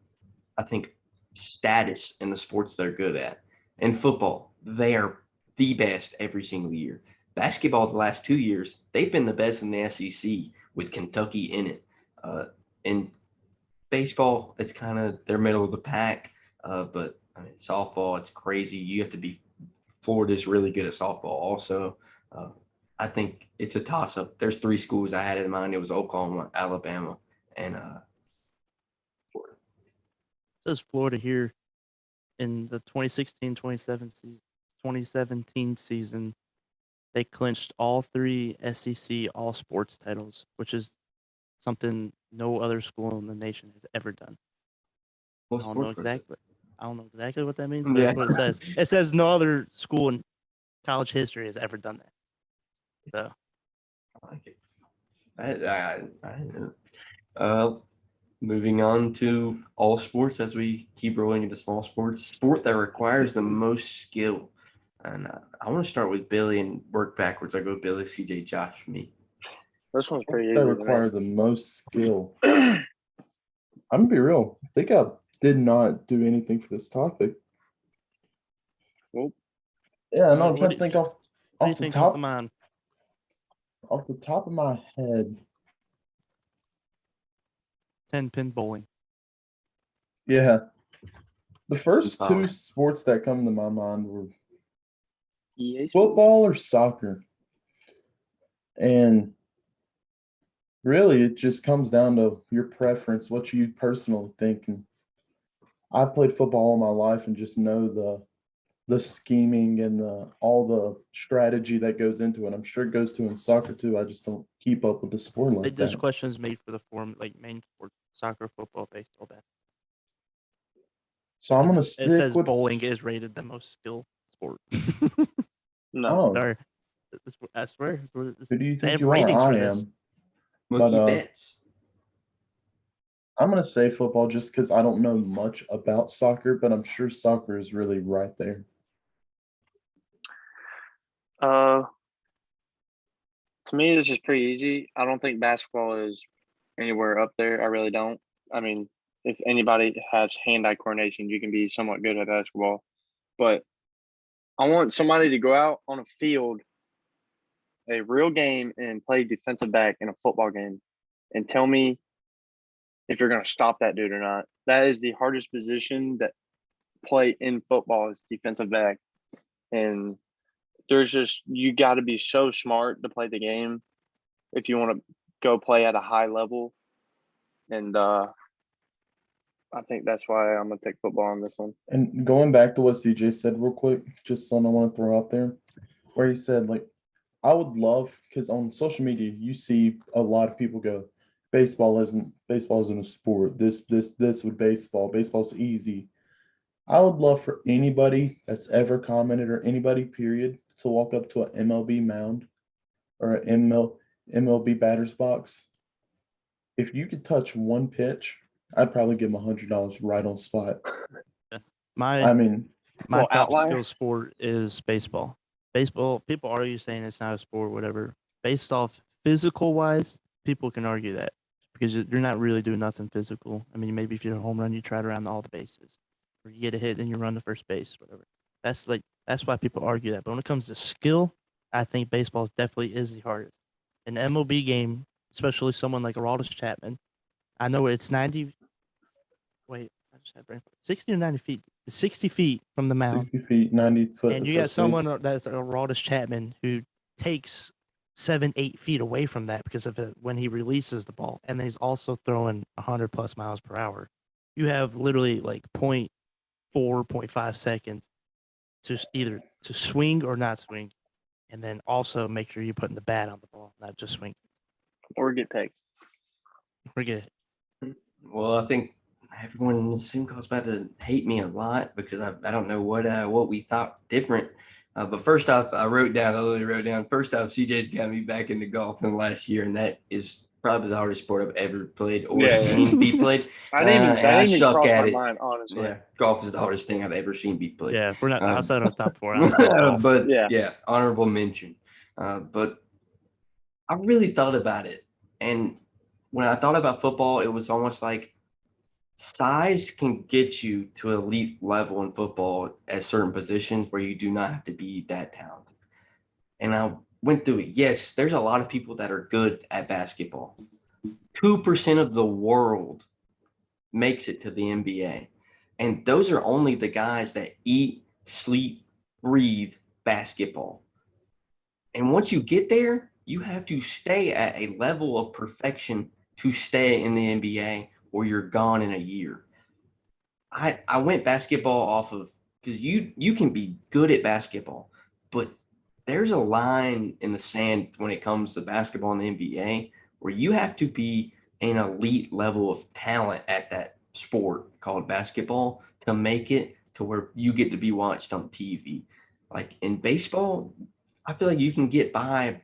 I think, status in the sports they're good at. In football, they are the best every single year. Basketball, the last 2 years, they've been the best in the SEC with Kentucky in it. In baseball, it's kind of their middle of the pack. But softball, it's crazy. You have to be – Florida's really good at softball also. I think it's a toss-up. There's 3 schools I had in mind. It was Oklahoma, Alabama, and Florida. It says Florida here. in the 2017 season, they clinched all 3 SEC all sports titles, which is something no other school in the nation has ever done. What I don't know sport was it? exactly. I don't know exactly what that means, but Yeah. that's what it says. It says no other school in college history has ever done that. So I like it. I didn't know. Moving on to all sports as we keep rolling into small sports. Sport that requires the most skill. And I want to start with Billy and work backwards. I go Billy, CJ, Josh, me. This one's pretty Sports that easy. require the most skill. I'm gonna be real. I think I did not do anything for this topic. Well, Yeah, no, I'm What trying do to think what do you off the think off the top mind? of my head. 10-pin bowling. Yeah. The first Foul. 2 sports that come to my mind were EA Sports. football or soccer. And really, it just comes down to your preference, what you personally think. And I've played football all my life and just know the scheming and all the strategy that goes into it. I'm sure it goes to in soccer too. I just don't keep up with the sport like This that. question is made for the main sports: soccer, football, baseball, basketball. So I'm gonna It stick says with. bowling is rated the most skill sport. No. Oh, Sorry, I swear. who do you They think have you are? ratings I for this. am. Monkey But, bets. I'm gonna say football just because I don't know much about soccer, but I'm sure soccer is really right there. To me, this is pretty easy. I don't think basketball is anywhere up there. I really don't. I mean, if anybody has hand-eye coordination, you can be somewhat good at basketball. But I want somebody to go out on a field, a real game, and play defensive back in a football game and tell me if you're going to stop that dude or not. That is the hardest position that play in football is defensive back. And there's just, you got to be so smart to play the game if you want to go play at a high level. And I think that's why I'm going to take football on this one. And going back to what CJ said real quick, just something I want to throw out there, where he said, like, I would love, because on social media, you see a lot of people go, baseball isn't a sport. This with baseball. Baseball's easy. I would love for anybody that's ever commented or anybody, period, to walk up to an MLB mound or an MLB batter's box. If you could touch one pitch, I'd probably give them $100 right on spot. I mean, My Well, top outlier? skill sport is baseball. Baseball, people argue saying it's not a sport, whatever. Based off physical wise, people can argue that because you're not really doing nothing physical. I mean, maybe if you're a home run, you try to round all the bases, or you get a hit and you run to first base, whatever. That's why people argue that. But when it comes to skill, I think baseball definitely is the hardest. An MLB game, especially someone like Aroldis Chapman, I know it's 90. Wait, I just had brain fart. 60 or 90 feet. 60 feet from the mound. 60 feet, 90 foot. And to you got first someone base. that's Aroldis Chapman who takes 7-8 feet away from that because of when he releases the ball, and he's also throwing 100+ miles per hour. You have literally like 0.4, 0.5 seconds to either to swing or not swing, and then also make sure you're putting the bat on the ball, not just swing. Or get pegged. Forget it. Well, I think everyone in the Zoom call is about to hate me a lot because I don't know what we thought different. But first off, I literally wrote down, first off, CJ's got me back into golf in the last year, and that is probably the hardest sport I've ever played or Yeah. seen be played. I didn't and even, I suck cross at my it. mind, honestly. Yeah, golf is the hardest thing I've ever seen be played. Yeah, if we're not outside of top four, I would say golf. But Yeah. yeah, honorable mention. But I really thought about it. And when I thought about football, it was almost like size can get you to elite level in football at certain positions where you do not have to be that talented. And I went through it. Yes, there's a lot of people that are good at basketball. 2% of the world makes it to the NBA. And those are only the guys that eat, sleep, breathe basketball. And once you get there, you have to stay at a level of perfection to stay in the NBA or you're gone in a year. I went basketball off of because you can be good at basketball, but there's a line in the sand when it comes to basketball in the NBA where you have to be an elite level of talent at that sport called basketball to make it to where you get to be watched on TV. Like in baseball, I feel like you can get by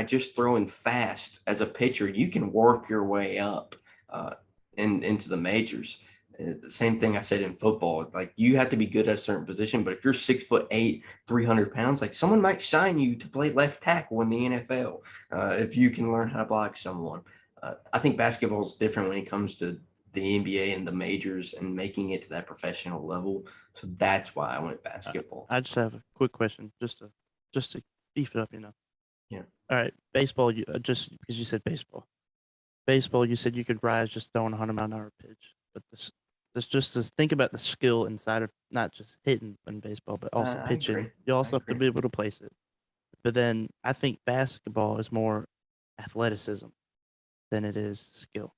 just throwing fast as a pitcher. You can work your way up uh, into the majors. The same thing I said in football. Like you have to be good at a certain position, but if you're 6'8", 300 pounds, like someone might sign you to play left tackle in the NFL if you can learn how to block someone. I think basketball is different when it comes to the NBA and the majors and making it to that professional level. So that's why I went basketball. I just have a quick question, just to beef it up, Yeah. All right, baseball. You just because you said baseball. Baseball, you said you could rise just throwing a 100-mile-an-hour pitch, but this just to think about the skill inside of not just hitting in baseball, but also I pitching. agree. You also I have to agree. be able to place it. But then I think basketball is more athleticism than it is skill.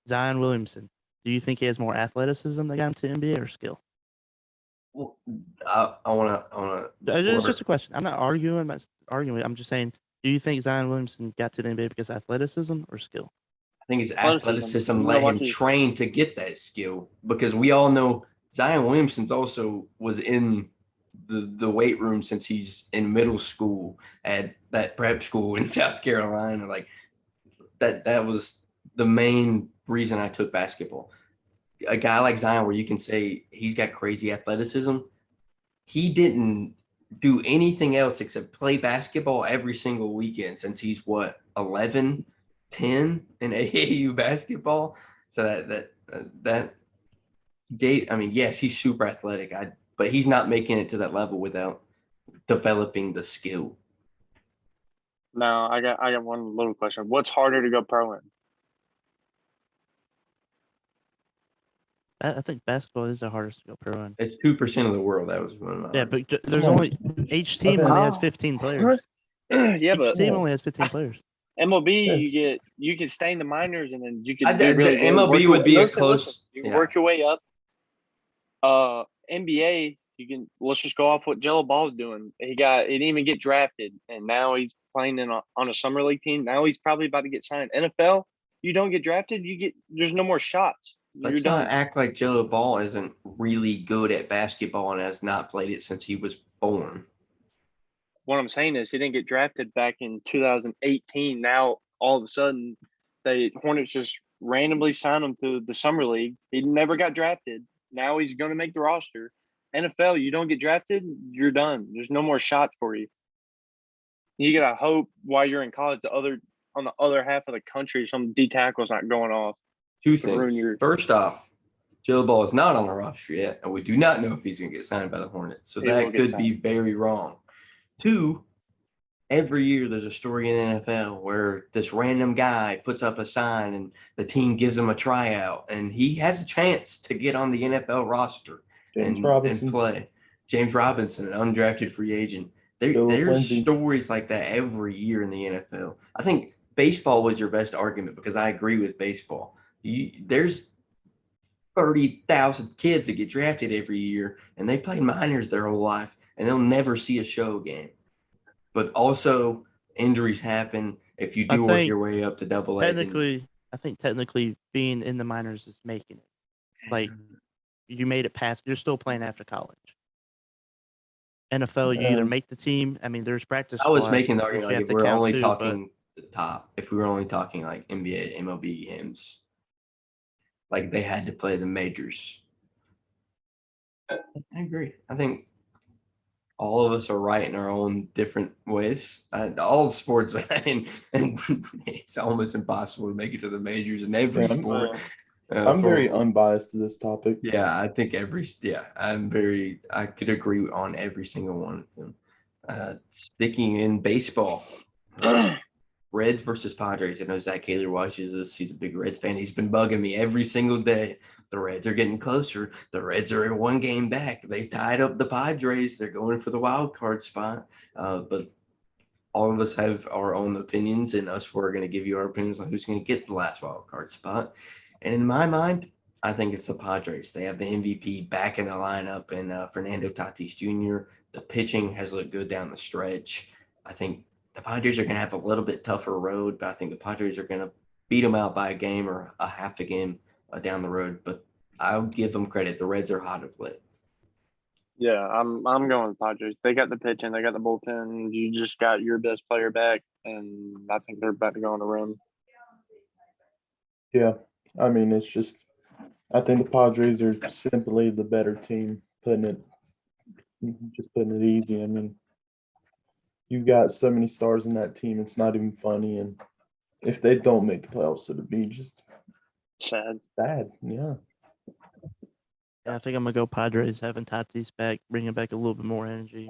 Zion Williamson, do you think he has more athleticism that got him to NBA or skill? Well, I want to. It's just a question. I'm not arguing. I'm not arguing. I'm just saying, do you think Zion Williamson got to the NBA because of athleticism or skill? I think his Athleticism. athleticism You let know, him train to get that skill because we all know Zion Williamson's also was in the weight room since he's in middle school at that prep school in South Carolina. Like that was the main reason I took basketball. A guy like Zion, where you can say he's got crazy athleticism, he didn't do anything else except play basketball every single weekend since he's what 11, 10 in AAU basketball. So that gate. I mean, yes, he's super athletic. But he's not making it to that level without developing the skill. Now I got one little question. What's harder to go pro in? I think basketball is the hardest to go pro in. It's 2% of the world. That was one of my Yeah, arguments. but there's Come on. only each team Okay. only has Oh. 15 players. Yeah, Each but team only has 15 players. MLB, Yes. you can stay in the minors and then you I can be did- really the good. MLB would be a close. You can Yeah. work your way up. NBA, you can. Let's just go off what Jello Ball's doing. He didn't even get drafted, and now he's playing on a summer league team. Now he's probably about to get signed. NFL, you don't get drafted, there's no more shots. You're Let's done. not act like Jello Ball isn't really good at basketball and has not played it since he was born. What I'm saying is he didn't get drafted back in 2018. Now all of a sudden, the Hornets just randomly signed him to the summer league. He never got drafted. Now he's going to make the roster. NFL, you don't get drafted, you're done. There's no more shots for you. You gotta hope while you're in college, on the other half of the country, some D tackle's not going off. Two To ruin things. your- First off, Jello Ball is not on the roster yet, and we do not know if he's going to get signed by the Hornets. So He will that get could be very wrong. Two, every year there's a story in the NFL where this random guy puts up a sign and the team gives him a tryout, and he has a chance to get on the NFL roster James and Robinson. play. James Robinson, an undrafted free agent. Phillip There's Lindsay. stories like that every year in the NFL. I think baseball was your best argument because I agree with baseball. There's 30,000 kids that get drafted every year, and they play minors their whole life, and they'll never see a show game. But also, injuries happen if you I do work think your way up to Double A. I think technically being in the minors is making it. Like you made it past. You're still playing after college. NFL, you either make the team. I mean, there's practice. I was squads, making the which argument you like have if to we're count only too, talking the top, if we were only talking like NBA, MLB, hymns, like they had to play the majors. I agree. I think all of us are right in our own different ways. All sports, and it's almost impossible to make it to the majors in every Yeah, sport. I'm very unbiased to this topic. Yeah, I think I could agree on every single one of them. Sticking in baseball, Reds versus Padres. I know Zach Kaler watches this. He's a big Reds fan. He's been bugging me every single day. The Reds are getting closer. The Reds are in one game back. They tied up the Padres. They're going for the wild card spot. But all of us have our own opinions, and we're going to give you our opinions on who's going to get the last wild card spot. And in my mind, I think it's the Padres. They have the MVP back in the lineup, and Fernando Tatis Jr. The pitching has looked good down the stretch. I think the Padres are going to have a little bit tougher road, but I think the Padres are going to beat them out by a game or a half a game down the road. But I'll give them credit. The Reds are hot of late. Yeah, I'm going with Padres. They got the pitching, they got the bullpen. You just got your best player back, and I think they're about to go on a run. Yeah, I mean, it's just I think the Padres are simply the better team. Putting it easy. I mean, you've got so many stars in that team. It's not even funny. And if they don't make the playoffs, it'd be just Sad. sad. Yeah. Yeah, I think I'm gonna go Padres, having Tatis back, bringing back a little bit more energy.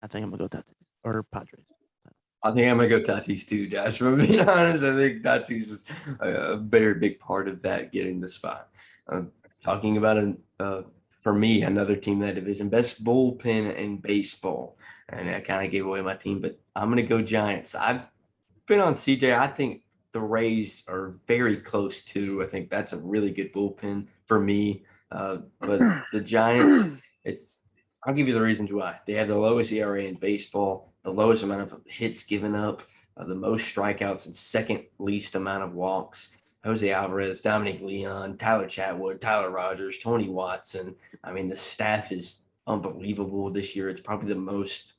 I think I'm gonna go Tatis or Padres. I think I'm going to go Tatis too, Josh. If I'm being honest, I think Tatis is a very big part of that getting the spot. Talking about, for me, another team in that division, best bullpen in baseball. And I kind of gave away my team, but I'm going to go Giants. I've been on CJ. I think the Rays are very close to. I think that's a really good bullpen for me. But the Giants, I'll give you the reasons why. They have the lowest ERA in baseball, the lowest amount of hits given up, the most strikeouts, and second least amount of walks. Jose Alvarez, Dominic Leon, Tyler Chatwood, Tyler Rogers, Tony Watson. I mean, the staff is unbelievable this year. It's probably the most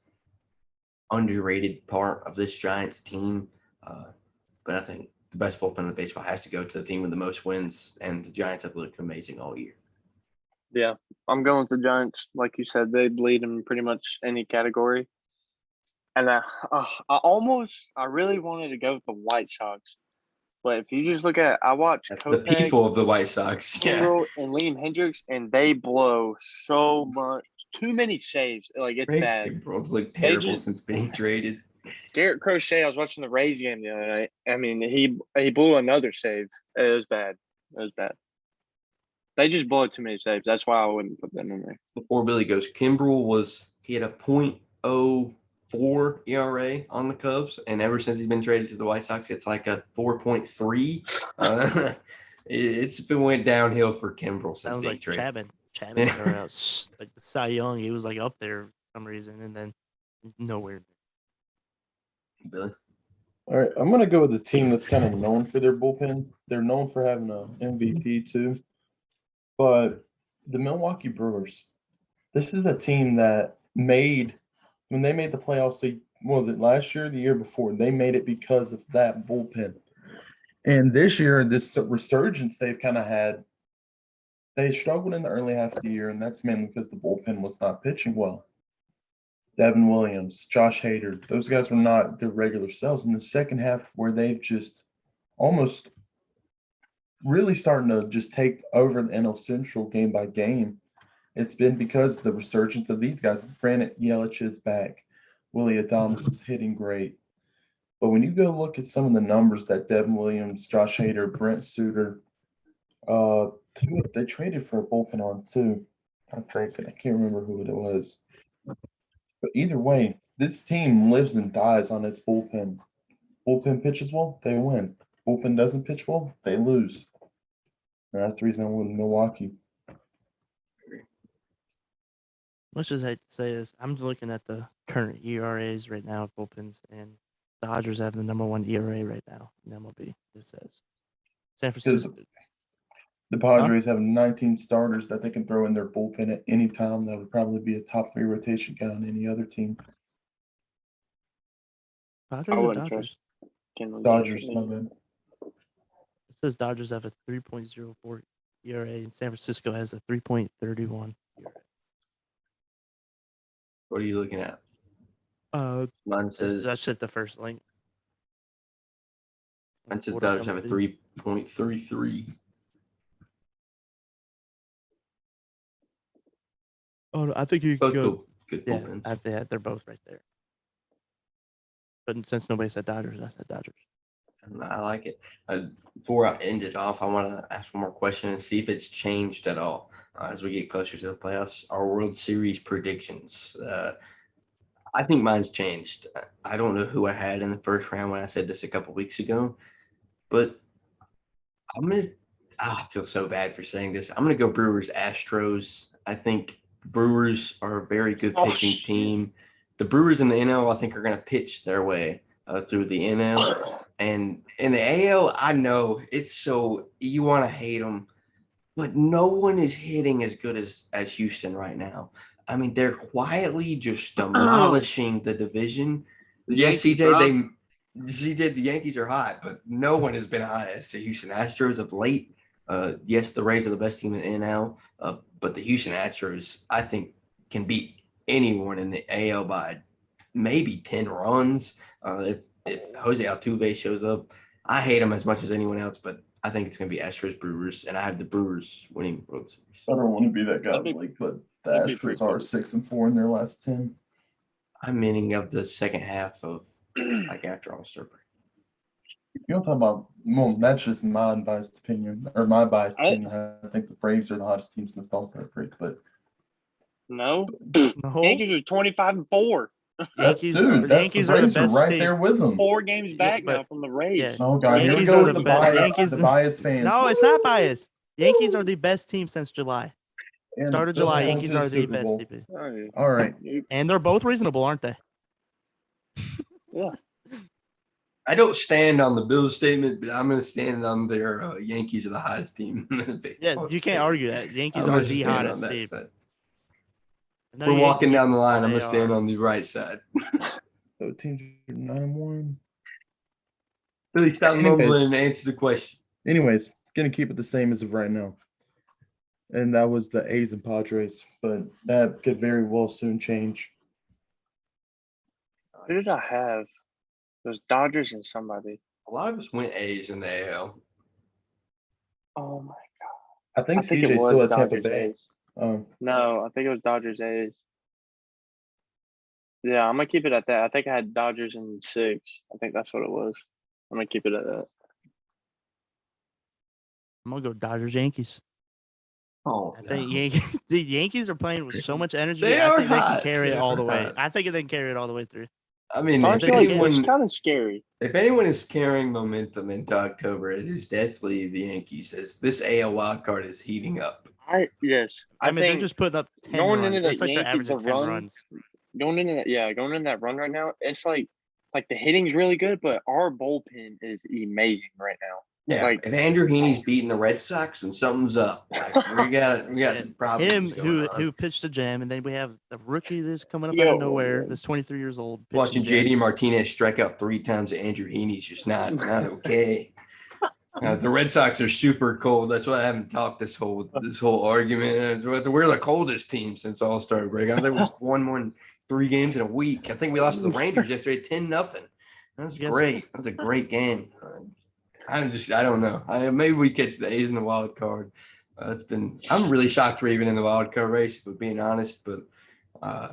underrated part of this Giants team. But I think the best bullpen in baseball has to go to the team with the most wins, and the Giants have looked amazing all year. Yeah, I'm going with the Giants. Like you said, they lead in pretty much any category. And I really wanted to go with the White Sox. But if you just look at, I watched The Kopech, people of the White Sox, yeah. Kimbrel, and Liam Hendricks, and they blow so much. Too many saves. Like, it's bad. Kimbrel's looked terrible just- since being traded. Garrett Crochet, I was watching the Rays game the other night. I mean, he blew another save. It was bad. It was bad. They just blow too many saves. That's why I wouldn't put them in there. Before Billy goes, he had a .04 ERA on the Cubs, and ever since he's been traded to the White Sox, it's like a 4.3. It's been went downhill for Kimbrel since Sounds being like traded. Chapman. Chapman started out like the Cy Young. He was like up there for some reason, and then nowhere. Billy, All right, I'm gonna go with the team that's kind of known for their bullpen. They're known for having an MVP too, but the Milwaukee Brewers. This is a team that when they made the playoffs. Was it last year, or the year before? They made it because of that bullpen. And this year, this resurgence they've kind of had. They struggled in the early half of the year, and that's mainly because the bullpen was not pitching well. Devin Williams, Josh Hader, those guys were not their regular selves. In the second half, where they've just almost really starting to just take over the NL Central game by game, it's been because of the resurgence of these guys. Granted, Yelich is back. Willie Adames is hitting great. But when you go look at some of the numbers that Devin Williams, Josh Hader, Brent Suter, they traded for a bullpen arm too. I can't remember who it was. But either way, this team lives and dies on its bullpen. Bullpen pitches well, they win. Bullpen doesn't pitch well, they lose. And that's the reason I went with Milwaukee. Much as I hate to say this, I'm just looking at the current ERAs right now of bullpens, and the Dodgers have the #1 ERA right now in MLB. It says San Francisco. The Padres have 19 starters that they can throw in their bullpen at any time. That would probably be a top 3 rotation guy on any other team. Padres I or wouldn't Dodgers? trust Dodgers, my bad. It says Dodgers have a 3.04 ERA, and San Francisco has a 3.31 ERA. what are you looking at? Mine That's says at the first link. Dodgers have a 3.33. Oh, I think you Both could go. good Yeah, bullpens. they're both right there. But since nobody said Dodgers, I said Dodgers. I like it. Before I end it off, I want to ask one more question and see if it's changed at all as we get closer to the playoffs. Our World Series predictions. I think mine's changed. I don't know who I had in the first round when I said this a couple weeks ago, but I'm gonna I feel so bad for saying this. I'm going to go Brewers Astros. I think Brewers are a very good Oh, pitching shit. team. The Brewers in the NL, I think, are going to pitch their way through the NL. And in the AL, I know it's so you want to hate them, but no one is hitting as good as Houston right now. I mean, they're quietly just demolishing the division. The Yes, Yankees CJ, rock. the Yankees are hot, but no one has been hot as the Houston Astros of late. Yes, the Rays are the best team in the NL, but the Houston Astros, I think, can beat anyone in the AL by maybe 10 runs. If Jose Altuve shows up, I hate him as much as anyone else, but I think it's going to be Astros Brewers, and I have the Brewers winning World Series. I don't want to be that guy, That'd be- Blake, but the that'd be pretty Astros are cool. 6-4 in their last 10. I'm meaning of the second half of like after All-Star break. You don't talk about, well, that's just my unbiased opinion, or my biased opinion. I think the Braves are the hottest teams in the All-Star break, but No, No, Yankees are 25-4. that's Yankees, dude, the that's Yankees the are the Braves are best right team. there with them. 4 games back but- now from the Rays. yeah. Oh god, here we Yankees go are with the the best- bias, Yankees- the bias fans. No, it's not biased. Yankees are the best team since July. And Start of Bills July, going Yankees to are the Super best Bowl. team. Oh, yeah. All right, And they're both reasonable, aren't they? Yeah. I don't stand on the Bills statement, but I'm going to stand on their Yankees are the hottest team. Yeah, you can't argue that. Yankees I'm are gonna the stand hottest on that team. side. No, We're walking down the line. I'm they going to stand are. on the right side. so teams are 9-1. Billy, stop Anyways. mumbling and answer the question. Anyways, gonna keep it the same as of right now. And that was the A's and Padres, but that could very well soon change. Who did I have? It was Dodgers and somebody. A lot of us went A's in the AL. Oh my! I think I think CJ it was still at Tampa Dodgers Bay. A's. No, I think it was Dodgers A's. Yeah, I'm gonna keep it at that. I think I had Dodgers in 6. I think that's what it was. I'm gonna keep it at that. I'm gonna go Dodgers Yankees. Oh, I think the Yankees are playing with so much energy. They I are think they can hot. carry They it all the are way. hot. I think they can carry it all the way through. I mean, I if feel like it's anyone, kind of scary. if anyone is carrying momentum into October, it is definitely the Yankees, as this AL wild card is heating up. I I mean, they're think just putting up 10 going runs. into It's the like they're Yankees, averaging the 10 run- runs. going into that run right now, it's like the hitting's really good, but our bullpen is amazing right now. Yeah, Like- if Andrew Heaney's beating the Red Sox, and something's up. Like, we got some problems. Him going on. who pitched the gem, and then we have the rookie that's coming up out Yo. of nowhere. That's 23 years old. pitching Watching JD gems. Martinez strike out 3 times at Andrew Heaney's just not okay. The Red Sox are super cold. That's why I haven't talked this whole argument. We're the coldest team since All-Star break. I think we won more than 3 games in a week. I think we lost to the Rangers yesterday 10-0. That's Yes. great. That was a great game. I don't know. Maybe we catch the A's in the wild card. I'm really shocked we're even in the wild card race, if we're being honest. But I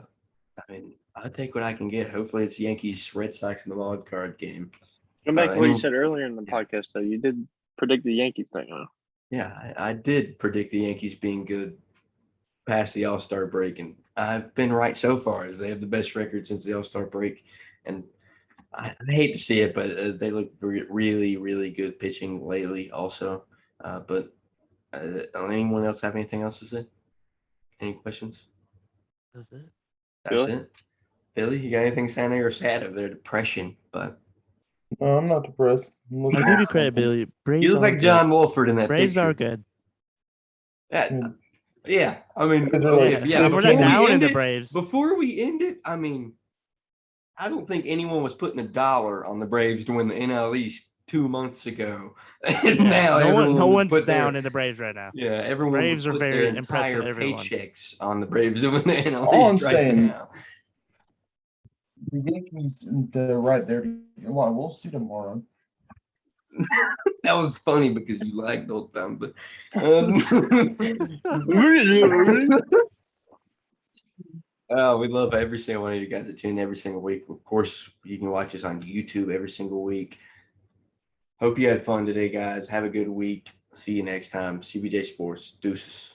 mean, I take what I can get. Hopefully, it's Yankees, Red Sox in the wild card game. Come back to what you anyone- said earlier in the podcast, though. You did predict the Yankees thing, huh? Yeah, I did predict the Yankees being good past the All-Star break, and I've been right so far, as they have the best record since the All-Star break. And I hate to see it, but they look really, really good pitching lately also. But anyone else have anything else to say? Any questions? That's it. That's Billy? it. Billy, you got anything saying or sad of their depression? But No, I'm not depressed. I'm looking I'll give you for credit, something. Billy. Braves you look are like John Wolford in that Braves picture. are good. Yeah, I mean, Braves are like okay, Yeah, we're before not we down in end the it- Braves. Before we end it, I mean, I don't think anyone was putting $1 on the Braves to win the NL East 2 months ago. And Yeah, now no everyone one's put down their, in the Braves right now. yeah, everyone Braves would are put very their impressive, entire everyone. paychecks on the Braves to win the NL All I'm East right saying- now. The Yankees, they're right there. Well, we'll see tomorrow. That was funny because you lagged the whole time, but we love every single one of you guys that tune in every single week. Of course, you can watch us on YouTube every single week. Hope you had fun today, guys. Have a good week. See you next time. CBJ Sports. Deuces.